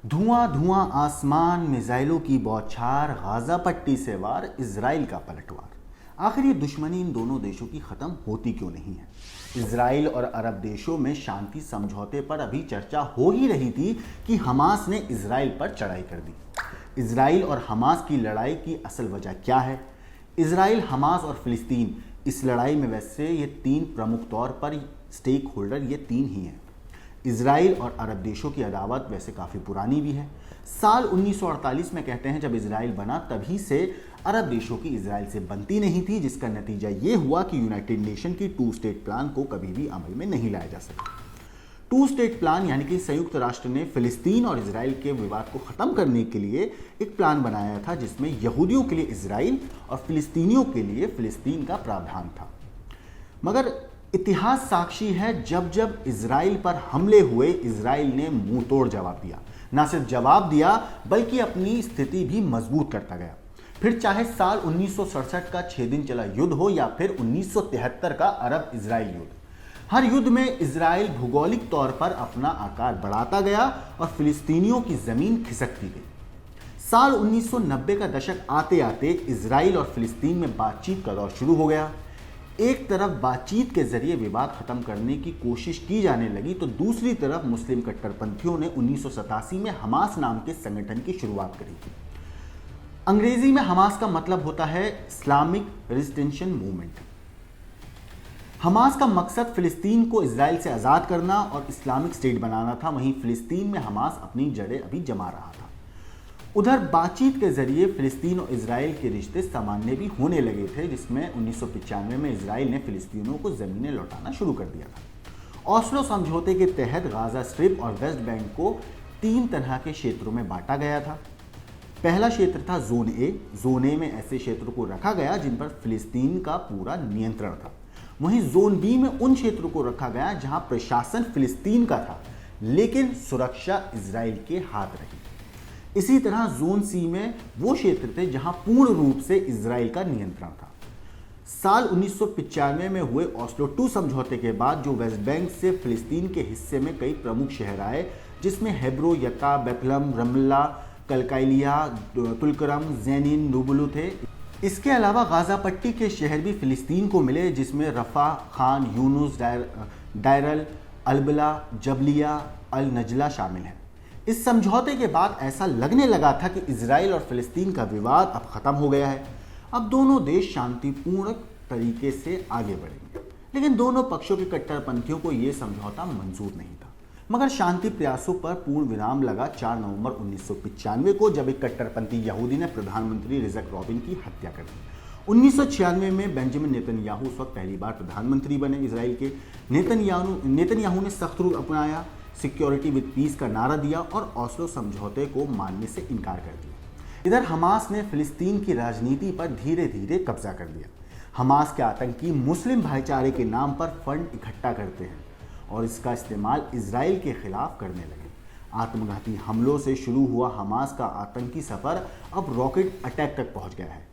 धुआं धुआं आसमान, मिसाइलों की बौछार, गाजा पट्टी से वार, इजराइल का पलटवार। आखिर ये दुश्मनी इन दोनों देशों की खत्म होती क्यों नहीं है? इजराइल और अरब देशों में शांति समझौते पर अभी चर्चा हो ही रही थी कि हमास ने इजराइल पर चढ़ाई कर दी। इजराइल और हमास की लड़ाई की असल वजह क्या है? इजराइल, हमास और फिलिस्तीन, इस लड़ाई में वैसे ये तीन प्रमुख तौर पर स्टेक होल्डर ये तीन ही हैं। इजराइल और अरब देशों की अदावत वैसे काफ़ी पुरानी भी है। साल 1948 में कहते हैं जब इजराइल बना, तभी से अरब देशों की इजराइल से बनती नहीं थी, जिसका नतीजा ये हुआ कि यूनाइटेड नेशन की टू स्टेट प्लान को कभी भी अमल में नहीं लाया जा सका। टू स्टेट प्लान यानी कि संयुक्त राष्ट्र ने फिलिस्तीन और इजराइल के विवाद को ख़त्म करने के लिए एक प्लान बनाया था, जिसमें यहूदियों के लिए इजराइल और फिलिस्तीनियों के लिए फिलिस्तीन का प्रावधान था। मगर इतिहास साक्षी है, जब जब इजराइल पर हमले हुए, इजराइल ने मुंह तोड़ जवाब दिया। ना सिर्फ जवाब दिया बल्कि अपनी स्थिति भी मजबूत करता गया। फिर चाहे साल 1967 का 6 दिन चला युद्ध हो या फिर 1973 का अरब इजराइल युद्ध, हर युद्ध में इजराइल भौगोलिक तौर पर अपना आकार बढ़ाता गया और फिलिस्तीनियों की जमीन खिसकती गई। साल 1990 का दशक आते आते इजराइल और फिलिस्तीन में बातचीत का दौर शुरू हो गया। एक तरफ बातचीत के जरिए विवाद खत्म करने की कोशिश की जाने लगी, तो दूसरी तरफ मुस्लिम कट्टरपंथियों ने 1987 में हमास नाम के संगठन की शुरुआत करी थी। अंग्रेजी में हमास का मतलब होता है इस्लामिक रेजिस्टेंस मूवमेंट। हमास का मकसद फिलिस्तीन को इजराइल से आज़ाद करना और इस्लामिक स्टेट बनाना था। वहीं फिलिस्तीन में हमास अपनी जड़ें अभी जमा रहा था। उधर बातचीत के जरिए फिलिस्तीन और इजराइल के रिश्ते सामान्य भी होने लगे थे, जिसमें 1995 में इजराइल ने फिलिस्तीनियों को ज़मीनें लौटाना शुरू कर दिया था। ऑस्लो समझौते के तहत गाजा स्ट्रिप और वेस्ट बैंक को 3 तरह के क्षेत्रों में बांटा गया था। पहला क्षेत्र था जोन ए। जोन ए में ऐसे क्षेत्रों को रखा गया जिन पर फिलिस्तीन का पूरा नियंत्रण था। वहीं जोन बी में उन क्षेत्रों को रखा गया जहां प्रशासन फिलिस्तीन का था, लेकिन सुरक्षा इजराइल के हाथ रही। इसी तरह जोन सी में वो क्षेत्र थे जहां पूर्ण रूप से इजराइल का नियंत्रण था। साल 1995 में हुए ऑस्लो II समझौते के बाद जो वेस्ट बैंक से फिलिस्तीन के हिस्से में कई प्रमुख शहर आए, जिसमें हेब्रो, यक्का, बेथलहम, रमल्ला, कलकाइलिया, तुलकरम, जैनिन, नुबुलु थे। इसके अलावा गाजा पट्टी के शहर भी फिलिस्तीन को मिले, जिसमें रफा, खान यूनुस, डायरल, अलबला, जबलिया, अल नजला शामिल हैं। इस समझौते के बाद ऐसा लगने लगा था कि इजराइल और फिलिस्तीन का विवाद अब खत्म हो गया है। अब दोनों देश शांतिपूर्ण तरीके से आगे बढ़ेंगे। लेकिन दोनों पक्षों के कट्टरपंथियों को यह समझौता मंजूर नहीं था। मगर शांति प्रयासों पर पूर्ण विराम लगा 4 नवंबर 1995 को, जब एक कट्टरपंथी यहूदी ने प्रधानमंत्री रिजक रॉबिन की हत्या कर दी। 1996 में बेंजामिन नेतन्याहू उस वक्त पहली बार प्रधानमंत्री बने इजराइल के। नेतन्याहू ने सख्त रुख अपनाया, सिक्योरिटी विद पीस का नारा दिया और ऑस्लो समझौते को मानने से इनकार कर दिया। इधर हमास ने फिलिस्तीन की राजनीति पर धीरे धीरे कब्जा कर लिया। हमास के आतंकी मुस्लिम भाईचारे के नाम पर फंड इकट्ठा करते हैं और इसका इस्तेमाल इजराइल के खिलाफ करने लगे। आत्मघाती हमलों से शुरू हुआ हमास का आतंकी सफर अब रॉकेट अटैक तक पहुंच गया है।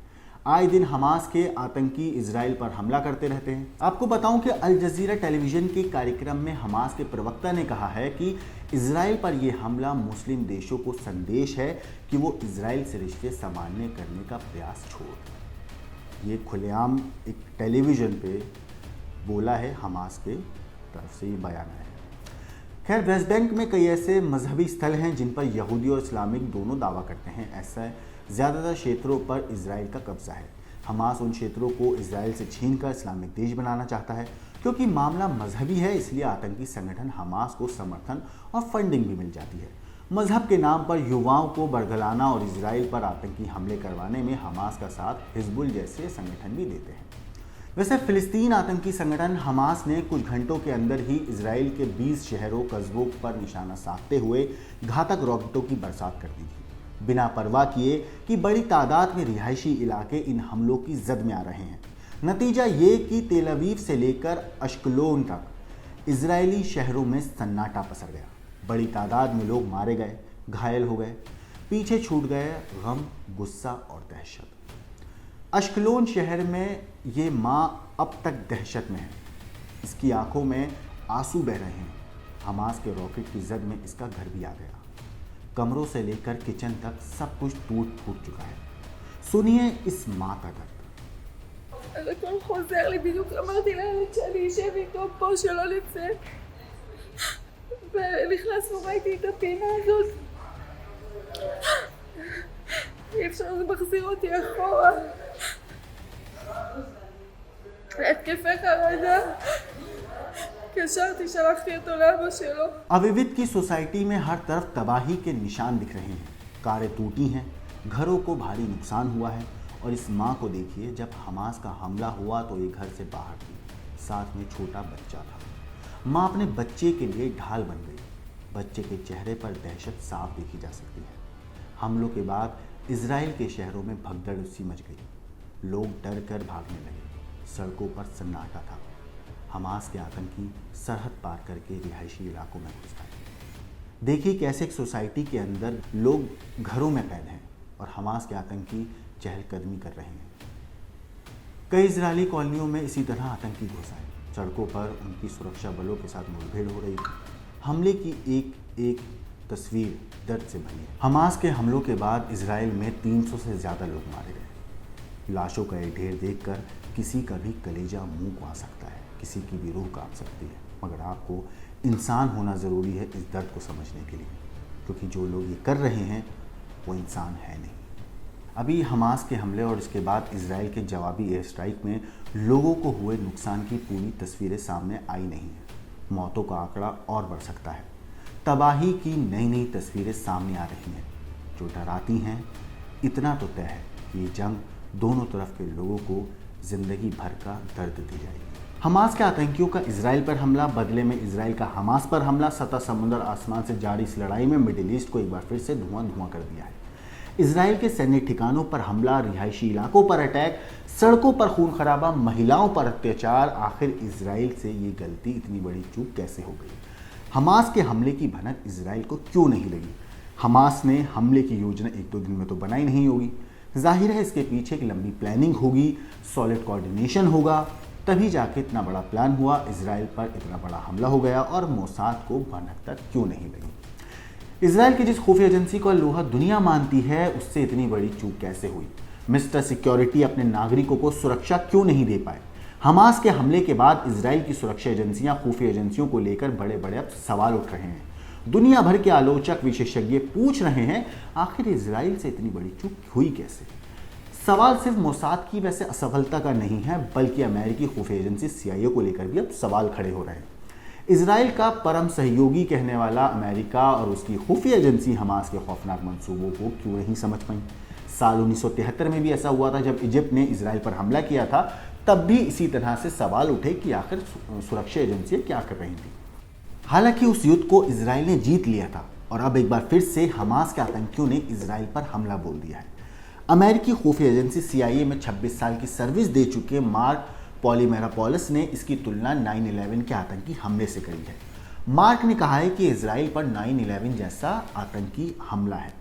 आए दिन हमास के आतंकी इजराइल पर हमला करते रहते हैं। आपको बताऊं कि अल जजीरा टेलीविजन के कार्यक्रम में हमास के प्रवक्ता ने कहा है कि इजराइल पर यह हमला मुस्लिम देशों को संदेश है कि वो इजराइल से रिश्ते सामान्य करने का प्रयास छोड़ दें। ये खुलेआम एक टेलीविजन पे बोला है, हमास के तरफ से ये बयान है। खैर, वेस्ट बैंक में कई ऐसे मजहबी स्थल हैं जिन पर यहूदी और इस्लामिक दोनों दावा करते हैं। ऐसा ज़्यादातर क्षेत्रों पर इजराइल का कब्जा है। हमास उन क्षेत्रों को इजराइल से छीनकर इस्लामिक देश बनाना चाहता है। क्योंकि मामला मजहबी है, इसलिए आतंकी संगठन हमास को समर्थन और फंडिंग भी मिल जाती है। मजहब के नाम पर युवाओं को बरगलाना और इजराइल पर आतंकी हमले करवाने में हमास का साथ हिजबुल जैसे संगठन भी देते हैं। वैसे फिलिस्तीन आतंकी संगठन हमास ने कुछ घंटों के अंदर ही इजराइल के 20 शहरों, कस्बों पर निशाना साधते हुए घातक रॉकेटों की बरसात कर दी थी, बिना परवाह किए कि बड़ी तादाद में रिहायशी इलाके इन हमलों की जद में आ रहे हैं। नतीजा ये कि तेल अवीव से लेकर अश्कलोन तक इजरायली शहरों में सन्नाटा पसर गया। बड़ी तादाद में लोग मारे गए, घायल हो गए, पीछे छूट गए गम, गुस्सा और दहशत। अश्कलोन शहर में ये माँ अब तक दहशत में है। इसकी आंखों में आंसू बह रहे हैं। हमास के रॉकेट की जद में इसका घर भी आ गया। कमरों से लेकर किचन तक सब कुछ टूट फूट चुका है। सुनिए इस माँ का दर्द। הכל חוזר לי, בדיוק אמרתי לילד שלי, שב איתו פה שלא נצא, ונכנסנו, ראיתי את הפינה הזאת, אי אפשר, זה מחזיר אותי אחורה, התקפי חרדה, התקשרתי, שלחתי אותו לאבא שלו। अविविद की सोसाइटी में हर तरफ तबाही के निशान दिख रहे हैं। कारें टूटी हैं, घरों को भारी नुकसान हुआ है। और इस माँ को देखिए, जब हमास का हमला हुआ तो ये घर से बाहर थी, साथ में छोटा बच्चा था। माँ अपने बच्चे के लिए ढाल बन गई। बच्चे के चेहरे पर दहशत साफ देखी जा सकती है। हमलों के बाद इजराइल के शहरों में भगदड़ सी मच गई। लोग डर कर भागने लगे। सड़कों पर सन्नाटा था। हमास के आतंकी सरहद पार करके रिहायशी इलाकों में घुस गए। देखिए कैसे एक सोसाइटी के अंदर लोग घरों में कैद हैं और हमास के आतंकी चहलकदमी कर रहे हैं। कई इजरायली कॉलोनियों में इसी तरह आतंकी घुस आए। सड़कों पर उनकी सुरक्षा बलों के साथ मुठभेड़ हो रही थी। हमले की एक एक तस्वीर दर्द से भरी है। हमास के हमलों के बाद इजराइल में 300 से ज़्यादा लोग मारे गए। लाशों का एक ढेर देखकर किसी का भी कलेजा मुंह को आ सकता है, किसी की भी रूह कांप सकती है। मगर आपको इंसान होना ज़रूरी है इस दर्द को समझने के लिए, क्योंकि जो लोग ये कर रहे हैं वो इंसान है नहीं। अभी हमास के हमले और इसके बाद इजराइल के जवाबी एयर स्ट्राइक में लोगों को हुए नुकसान की पूरी तस्वीरें सामने आई नहीं है। मौतों का आंकड़ा और बढ़ सकता है। तबाही की नई नई तस्वीरें सामने आ रही हैं जो डराती हैं। इतना तो तय है कि ये जंग दोनों तरफ के लोगों को ज़िंदगी भर का दर्द दी जाएगी। हमास के आतंकियों का इजराइल पर हमला, बदले में इजराइल का हमास पर हमला, सतह समुद्र आसमान से जारी इस लड़ाई में मिडिल ईस्ट को एक बार फिर से धुआं धुआं कर दिया है। इजराइल के सैन्य ठिकानों पर हमला, रिहायशी इलाकों पर अटैक, सड़कों पर खून खराबा, महिलाओं पर अत्याचार। आखिर इजराइल से ये गलती, इतनी बड़ी चूक कैसे हो गई? हमास के हमले की भनक इजराइल को क्यों नहीं लगी? हमास ने हमले की योजना एक दो दिन में तो बनाई नहीं होगी। जाहिर है इसके पीछे एक लंबी प्लानिंग होगी, सॉलिड कोऑर्डिनेशन होगा, तभी जाके इतना बड़ा प्लान हुआ, इजराइल पर इतना बड़ा हमला हो गया। और मोसाद को भनक तक क्यों नहीं लगी? इजराइल की जिस खुफिया एजेंसी को लोहा दुनिया मानती है, उससे इतनी बड़ी चूक कैसे हुई? मिस्टर सिक्योरिटी अपने नागरिकों को सुरक्षा क्यों नहीं दे पाए? हमास के हमले के बाद इजराइल की सुरक्षा एजेंसियां खुफिया एजेंसियों को लेकर बड़े बड़े अब सवाल उठ रहे हैं। दुनिया भर के आलोचक, विशेषज्ञ पूछ रहे हैं, आखिर इजराइल से इतनी बड़ी चूक हुई कैसे? सवाल सिर्फ मोसाद की वैसे असफलता का नहीं है, बल्कि अमेरिकी खुफिया एजेंसी CIA को लेकर भी अब सवाल खड़े हो रहे हैं। इजराइल का परम सहयोगी कहने वाला अमेरिका और उसकी खुफिया एजेंसी हमास के खौफनाक मंसूबों को क्यों नहीं समझ पाई? साल 1973 में भी ऐसा हुआ था, जब इजिप्ट ने इजराइल पर हमला किया था। तब भी इसी तरह से सवाल उठे कि आखिर सुरक्षा एजेंसियां क्या कर रही थी। हालांकि उस युद्ध को इजराइल ने जीत लिया था और अब एक बार फिर से हमास के आतंकियों ने इजराइल पर हमला बोल दिया है। अमेरिकी खुफिया एजेंसी CIA में 26 साल की सर्विस दे चुके मार्क पॉलीमेरापोलिस ने इसकी तुलना 9/11 के आतंकी हमले से करी है। मार्क ने कहा है कि इजराइल पर 9/11 जैसा आतंकी हमला है।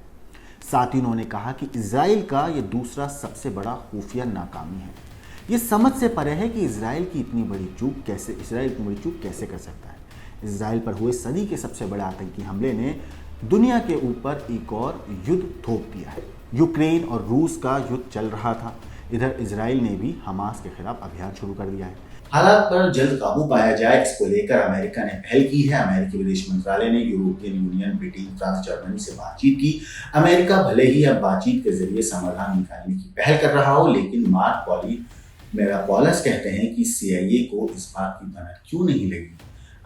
साथ ही उन्होंने कहा कि इजराइल का यह दूसरा सबसे बड़ा खुफिया नाकामी है। ये समझ से परे है कि इजराइल इतनी बड़ी चूक कैसे कर सकता है। इजराइल पर हुए सदी के सबसे बड़े आतंकी हमले ने दुनिया के ऊपर एक और युद्ध थोप दिया है। यूक्रेन और रूस का युद्ध चल रहा था, इधर इजराइल ने भी हमास के खिलाफ अभियान शुरू कर दिया है। हालात पर जल्द काबू पाया जाए, इसको लेकर अमेरिका ने पहल की है। अमेरिकी विदेश मंत्रालय ने European union, Britain, France, Germany से बातचीत की। अमेरिका भले ही अब बातचीत के जरिए समाधान निकालने की पहल कर रहा हो, लेकिन मार्क पॉलीमेरापोलिस कहते हैं कि CIA को इस बात की भनक क्यों नहीं लगी?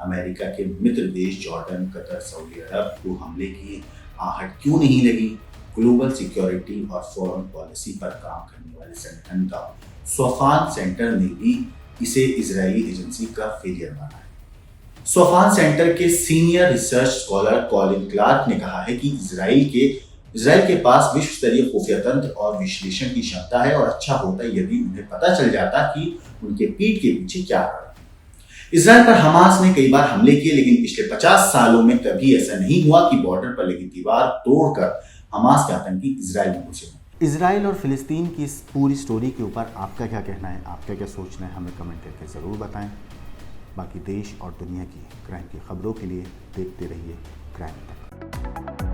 अमेरिका के मित्र देश जॉर्डन, कतर, सऊदी अरब को हमले की आहट क्यों नहीं लगी? ग्लोबल सिक्योरिटी और फॉरेन पॉलिसी पर काम करने वाले संगठन का सोफान सेंटर ने भी इसे इजरायली एजेंसी का फेलियर माना है। सोफान सेंटर के senior research scholar Colin Clark ने कहा है कि इजराइल के पास विश्व स्तरीय खुफिया तंत्र और विश्लेषण की क्षमता है, और अच्छा होता यदि उन्हें पता चल जाता कि उनके पीठ के पीछे क्या है। इजराइल पर हमास ने कई बार हमले किए, लेकिन पिछले 50 सालों में कभी ऐसा नहीं हुआ कि बॉर्डर पर लगी दीवार तोड़कर हमास के आतंकी इजराइल में घुसे। इजराइल और फिलिस्तीन की इस पूरी स्टोरी के ऊपर आपका क्या कहना है, आपका क्या सोचना है, हमें कमेंट करके ज़रूर बताएं। बाकी देश और दुनिया की क्राइम की खबरों के लिए देखते रहिए क्राइम तक।